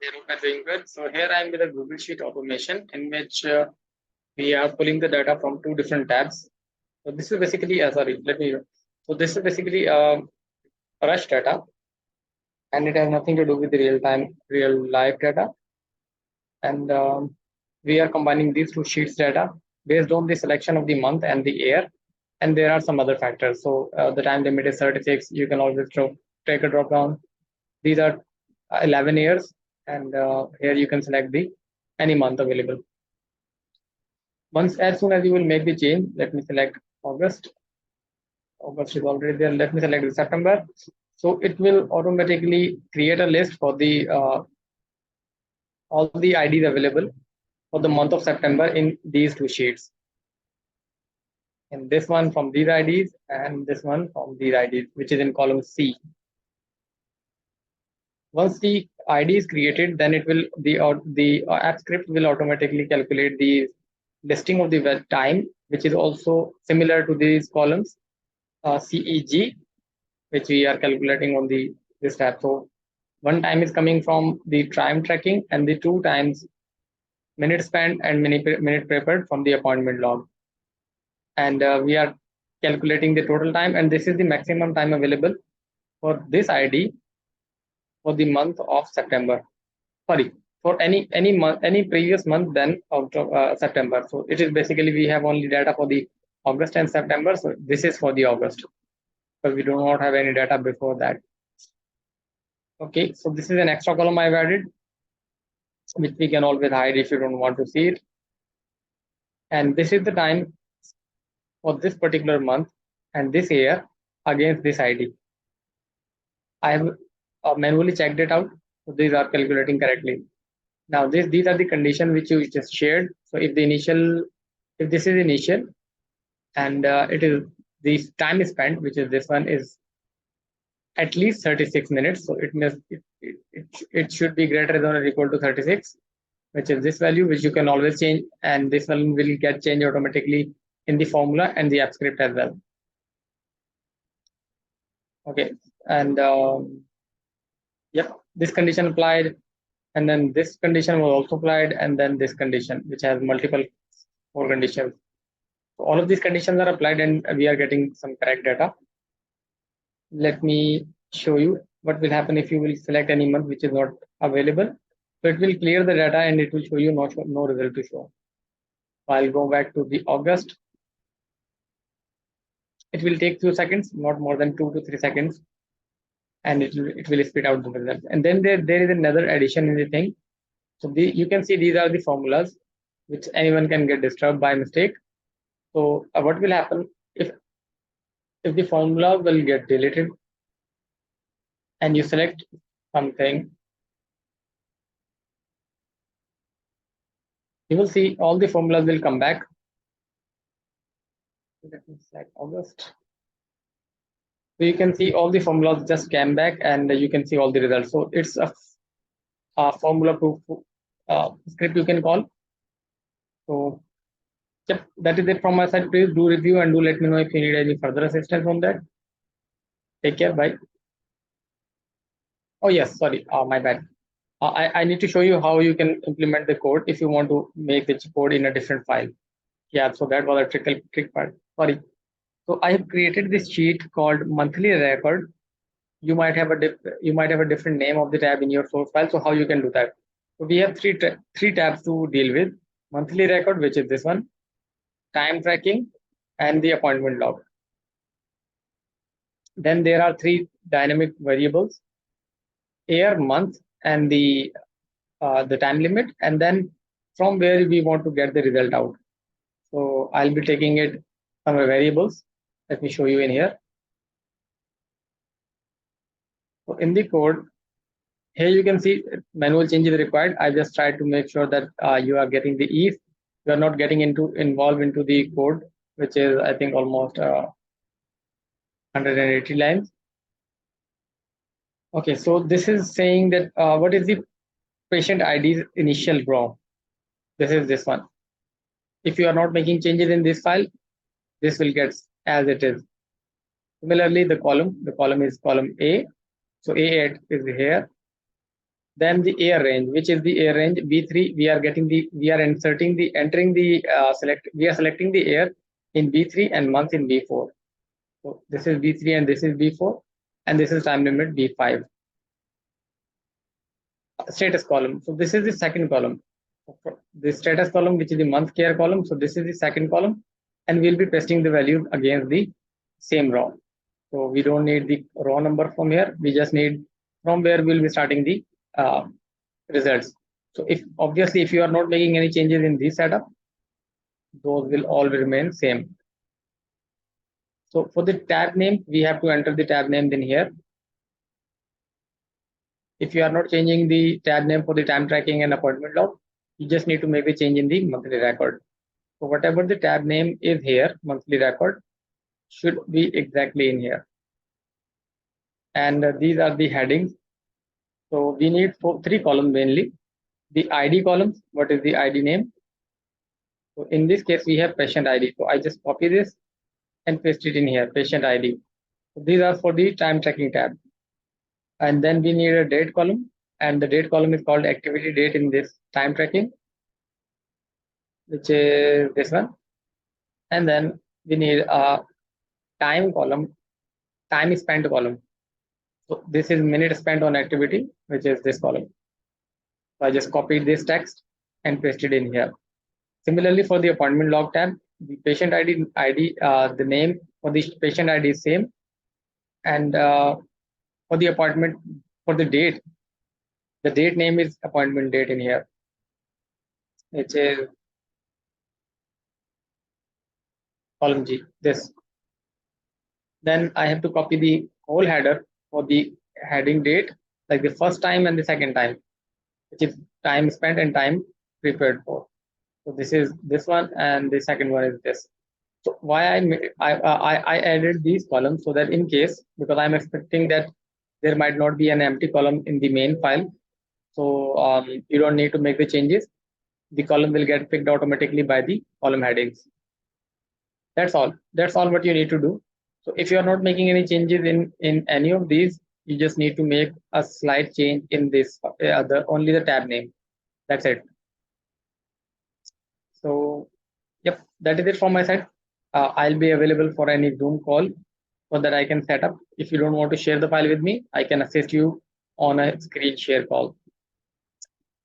Hey, Rupa, doing good. So here I am with a Google Sheet automation in which we are pulling the data from two different tabs. So this is basically, sorry, let me. So this is basically rush data, and it has nothing to do with the real life data. And we are combining these two sheets data based on the selection of the month and the year. And there are some other factors. So the time limit is 36. You can always take a drop down. These are 11 years, and here you can select the any month available. Once, as soon as you will make the change, let me select August. August is already there. Let me select September. So it will automatically create a list for the all the IDs available for the month of September in these two sheets. And this one from these IDs and this one from these IDs, which is in column C. Once the ID is created, then it will the app script will automatically calculate the listing of the web time, which is also similar to these columns, CEG, which we are calculating on the this tab. So one time is coming from the time tracking, and the two times minute spent and minute prepared from the appointment log. And we are calculating the total time, and this is the maximum time available for this ID for the month of September. Sorry, for any month, any previous month than September. So it is basically we have only data for the August and September. So this is for the August, because we do not have any data before that. Okay, so this is an extra column I've added, which we can always hide if you don't want to see it. And this is the time for this particular month and this year against this ID. I have manually checked it out. So these are calculating correctly. Now these are the conditions which you just shared. So if this is initial, and it is the time is spent, which is this one, is at least 36 minutes. So it should be greater than or equal to 36, which is this value, which you can always change, and this one will get changed automatically in the formula and the app script as well. Okay, and yep, this condition applied, and then this condition was also applied, and then this condition, which has multiple 4 conditions. So all of these conditions are applied, and we are getting some correct data. Let me show you what will happen if you will select any month which is not available. So it will clear the data and it will show you no result to show. So I'll go back to the August. It will take few seconds, not more than 2 to 3 seconds, and it will spit out the results. And then there is another addition in the thing. So you can see these are the formulas which anyone can get disturbed by mistake. So what will happen if the formula will get deleted and you select something, you will see all the formulas will come back. Let me select August. So you can see all the formulas just came back, and you can see all the results. So it's a formula proof script you can call. So yep, that is it from my side. Please do review and do let me know if you need any further assistance on that. Take care. Bye. Oh yes, sorry, my bad. I need to show you how you can implement the code if you want to make the code in a different file. Yeah, so that was a trick part. Sorry. So I have created this sheet called monthly record. You might have a different name of the tab in your source file. So how you can do that? So we have three tabs to deal with: monthly record, which is this one, time tracking, and the appointment log. Then there are 3 dynamic variables: year, month, and the time limit, and then from where we want to get the result out. So I'll be taking it from a variables. Let me show you in here. So in the code, here you can see manual changes required. I just tried to make sure that you are getting the ease. You are not getting involved into the code, which is I think almost 180 lines. Okay, so this is saying that what is the patient ID's initial row? This is this one. If you are not making changes in this file, this will get as it is. Similarly, the column is column A. So A8 is here. Then the year range, which is the year range B3. We are selecting the year in B3 and month in B4. So this is B3 and this is B4, and this is time limit B5. Status column. So this is the second column. The status column, which is the month care column. So this is the second column, and we'll be pasting the value against the same row. So we don't need the raw number from here. We just need from where we'll be starting the results. So obviously if you are not making any changes in this setup, those will all remain same. So for the tab name, we have to enter the tab name in here. If you are not changing the tab name for the time tracking and appointment log, you just need to make a change in the monthly record. So whatever the tab name is here, monthly record, should be exactly in here. And these are the headings. So we need three columns mainly. The ID columns, what is the ID name? So in this case, we have patient ID. So I just copy this and paste it in here, patient ID. So these are for the time tracking tab. And then we need a date column, and the date column is called activity date in this time tracking, which is this one. And then we need a time column, time spent column. So this is minute spent on activity, which is this column. So I just copied this text and pasted in here. Similarly, for the appointment log tab, the patient ID, the name for the patient ID is same, and for the appointment, for the date name is appointment date in here, which is column G. This. Then I have to copy the whole header for the heading date, like the first time and the second time, which is time spent and time prepared for. So this is this one, and the second one is this. So why I added these columns, so that in case, because I'm expecting that there might not be an empty column in the main file, so you don't need to make the changes. The column will get picked automatically by the column headings. That's all what you need to do. So if you are not making any changes in any of these, you just need to make a slight change in this only the tab name. That's it. So yep, that is it from my side. I'll be available for any Zoom call so that I can set up. If you don't want to share the file with me, I can assist you on a screen share call.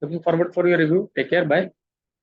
Looking forward for your review. Take care. Bye.